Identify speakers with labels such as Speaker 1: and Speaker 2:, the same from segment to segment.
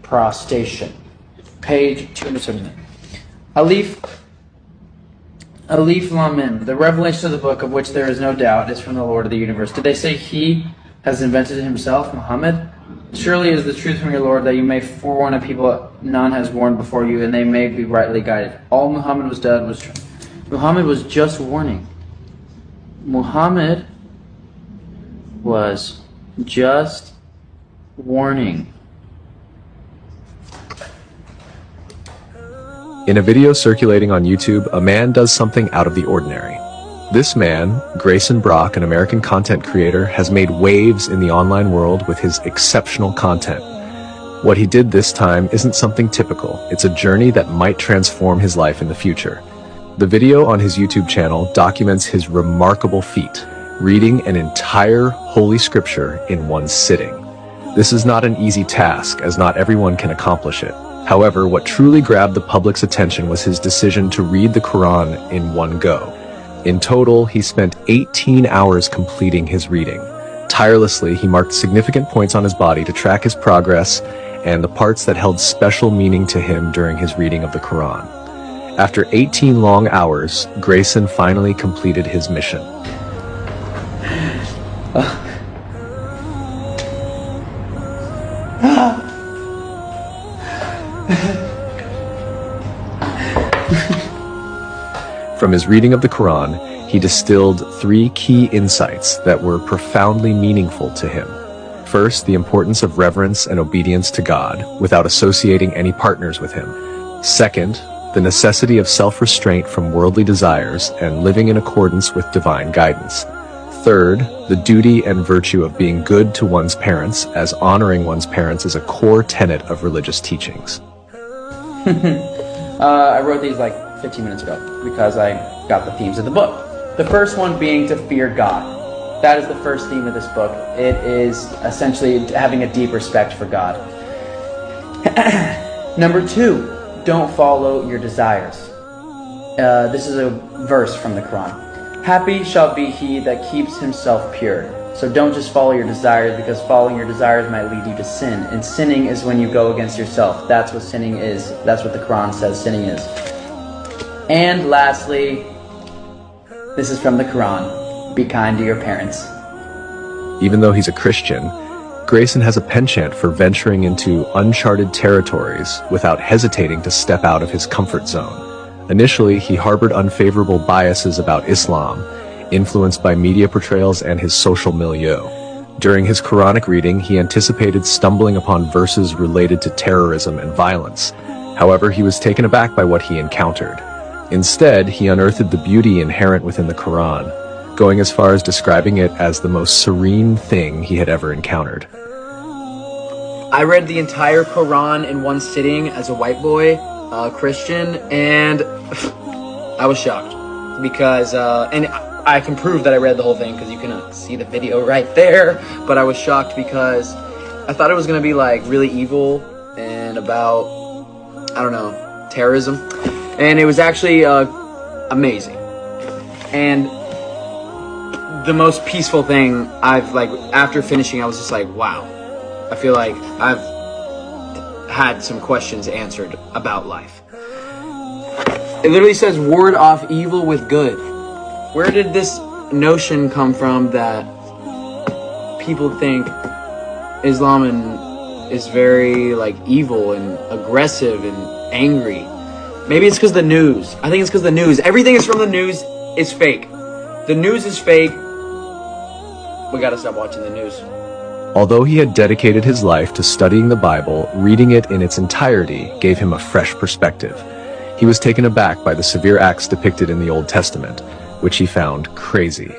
Speaker 1: prostration. Page 279. Alif Lamin, the revelation of the book of which there is no doubt is from the Lord of the universe. Did they say he has invented himself, Muhammad? Surely it is the truth from your Lord that you may forewarn a people none has warned before you, and they may be rightly guided. All Muhammad was done was true. Muhammad was just warning. Muhammad was just warning.
Speaker 2: In a video circulating on YouTube, a man does something out of the ordinary. This man, Grayson Brock, an American content creator, has made waves in the online world with his exceptional content. What he did this time isn't something typical. It's a journey that might transform his life in the future. The video on his YouTube channel documents his remarkable feat, reading an entire Holy Scripture in one sitting. This is not an easy task, as not everyone can accomplish it. However, what truly grabbed the public's attention was his decision to read the Quran in one go. In total, he spent 18 hours completing his reading. Tirelessly, he marked significant points on his body to track his progress and the parts that held special meaning to him during his reading of the Quran. After 18 long hours, Grayson finally completed his mission. From his reading of the Quran, he distilled 3 key insights that were profoundly meaningful to him. First, the importance of reverence and obedience to God without associating any partners with him. Second, the necessity of self-restraint from worldly desires and living in accordance with divine guidance. Third, the duty and virtue of being good to one's parents, as honoring one's parents is a core tenet of religious teachings.
Speaker 1: I wrote these like 15 minutes ago because I got the themes of the book. The first one being to fear God. That is the first theme of this book. It is essentially having a deep respect for God. Number 2, don't follow your desires. This is a verse from the Quran. Happy shall be he that keeps himself pure. So don't just follow your desires, because following your desires might lead you to sin. And sinning is when you go against yourself. That's what sinning is. That's what the Quran says sinning is. And lastly, this is from the Quran. Be kind to your parents.
Speaker 2: Even though he's a Christian, Grayson has a penchant for venturing into uncharted territories without hesitating to step out of his comfort zone. Initially, he harbored unfavorable biases about Islam, influenced by media portrayals and his social milieu. During his Quranic reading, he anticipated stumbling upon verses related to terrorism and violence. However, he was taken aback by what he encountered. Instead, he unearthed the beauty inherent within the Quran, going as far as describing it as the most serene thing he had ever encountered.
Speaker 1: I read the entire Quran in one sitting as a white boy, Christian, and I was shocked because, and I can prove that I read the whole thing because you can see the video right there, but I was shocked because I thought it was going to be like really evil and about, I don't know, terrorism, and it was actually amazing. And the most peaceful thing after finishing, I was just like, wow. I feel like I've had some questions answered about life. It literally says, ward off evil with good. Where did this notion come from that people think Islam is very like evil and aggressive and angry? Maybe it's because the news. I think it's because the news. Everything is from the news is fake. The news is fake. We gotta stop watching the news.
Speaker 2: Although he had dedicated his life to studying the Bible, reading it in its entirety gave him a fresh perspective. He was taken aback by the severe acts depicted in the Old Testament, which he found crazy.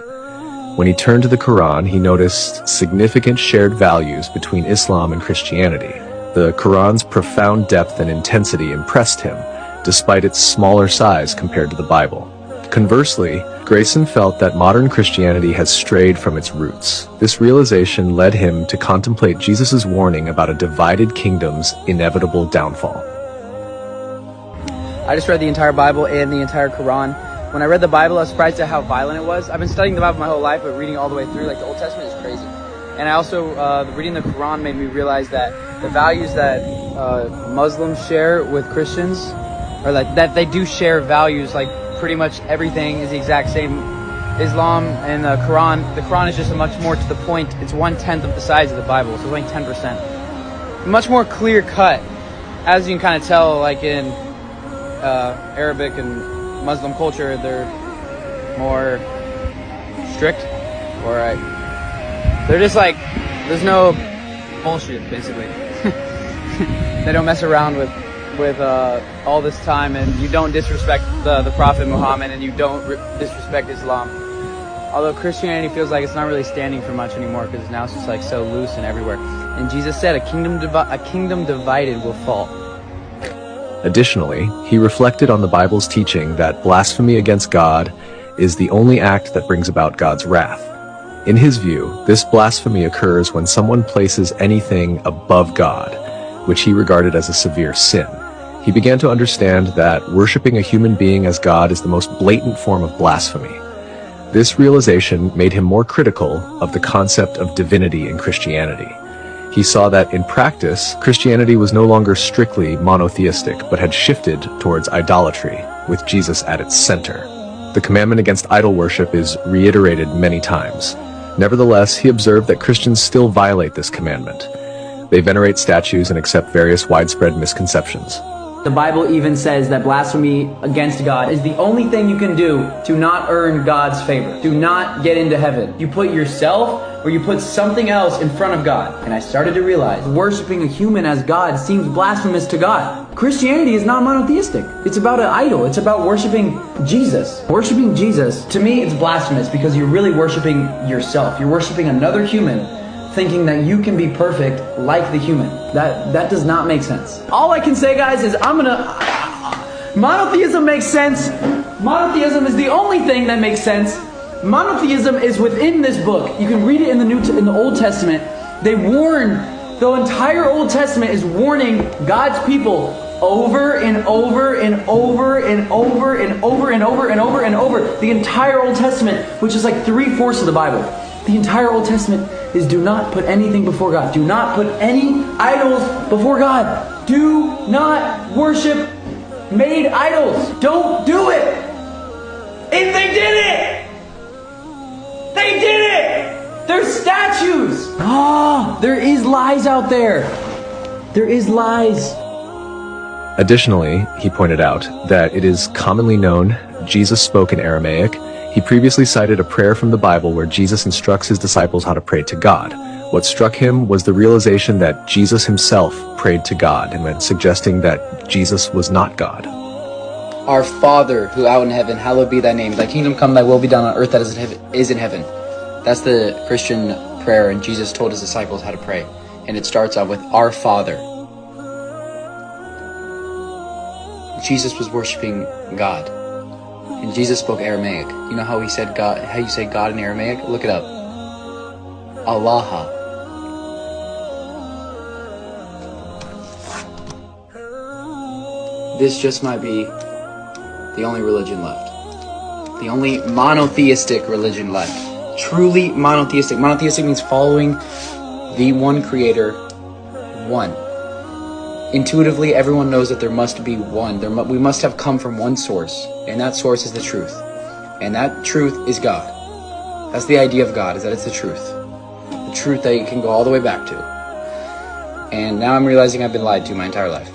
Speaker 2: When he turned to the Quran, he noticed significant shared values between Islam and Christianity. The Quran's profound depth and intensity impressed him, despite its smaller size compared to the Bible. Conversely, Grayson felt that modern Christianity has strayed from its roots. This realization led him to contemplate Jesus' warning about a divided kingdom's inevitable downfall.
Speaker 1: I just read the entire Bible and the entire Quran. When I read the Bible, I was surprised at how violent it was. I've been studying the Bible my whole life, but reading all the way through, like the Old Testament is crazy. And I also, reading the Quran made me realize that the values that Muslims share with Christians, or like that they do share values, like pretty much everything is the exact same. Islam and the Quran is just much more to the point. It's 1/10 of the size of the Bible, so it's only 10%. Much more clear cut, as you can kind of tell, like in Arabic and Muslim culture, they're more strict, or they're just like, there's no bullshit, basically. They don't mess around with all this time, and you don't disrespect the Prophet Muhammad, and you don't disrespect Islam. Although Christianity feels like it's not really standing for much anymore, because now it's just like so loose and everywhere. And Jesus said, a kingdom divided will fall.
Speaker 2: Additionally, he reflected on the Bible's teaching that blasphemy against God is the only act that brings about God's wrath. In his view, this blasphemy occurs when someone places anything above God, which he regarded as a severe sin. He began to understand that worshiping a human being as God is the most blatant form of blasphemy. This realization made him more critical of the concept of divinity in Christianity. He saw that in practice, Christianity was no longer strictly monotheistic, but had shifted towards idolatry, with Jesus at its center. The commandment against idol worship is reiterated many times. Nevertheless, he observed that Christians still violate this commandment. They venerate statues and accept various widespread misconceptions.
Speaker 1: The Bible even says that blasphemy against God is the only thing you can do to not earn God's favor, to not get into heaven. You put yourself or you put something else in front of God. And I started to realize worshiping a human as God seems blasphemous to God. Christianity is not monotheistic. It's about an idol. It's about worshiping Jesus. Worshiping Jesus, to me, it's blasphemous because you're really worshiping yourself. You're worshiping another human, thinking that you can be perfect like the human. That does not make sense. All I can say, guys, is monotheism makes sense. Monotheism is the only thing that makes sense. Monotheism is within this book. You can read it in the Old Testament. They warn, the entire Old Testament is warning God's people over and over and over and over and over and over and over and over. The entire Old Testament, which is like 3/4 of the Bible. The entire Old Testament is do not put anything before God. Do not put any idols before God. Do not worship made idols. Don't do it. And they did it. They did it. They're statues. There is lies out there. There is lies.
Speaker 2: Additionally, he pointed out that it is commonly known Jesus spoke in Aramaic. He previously cited a prayer from the Bible where Jesus instructs his disciples how to pray to God. What struck him was the realization that Jesus himself prayed to God, and then suggesting that Jesus was not God.
Speaker 1: Our Father, who art in heaven, hallowed be thy name. Thy kingdom come, thy will be done on earth as it is in heaven. That's the Christian prayer, and Jesus told his disciples how to pray. And it starts out with our Father. Jesus was worshiping God. And Jesus spoke Aramaic. You know how he said God, how you say God in Aramaic? Look it up. Allah. This just might be the only religion left. The only monotheistic religion left. Truly monotheistic. Monotheistic means following the one creator, one. Intuitively, everyone knows that there must be one. We must have come from one source, and that source is the truth. And that truth is God. That's the idea of God, is that it's the truth. The truth that you can go all the way back to. And now I'm realizing I've been lied to my entire life.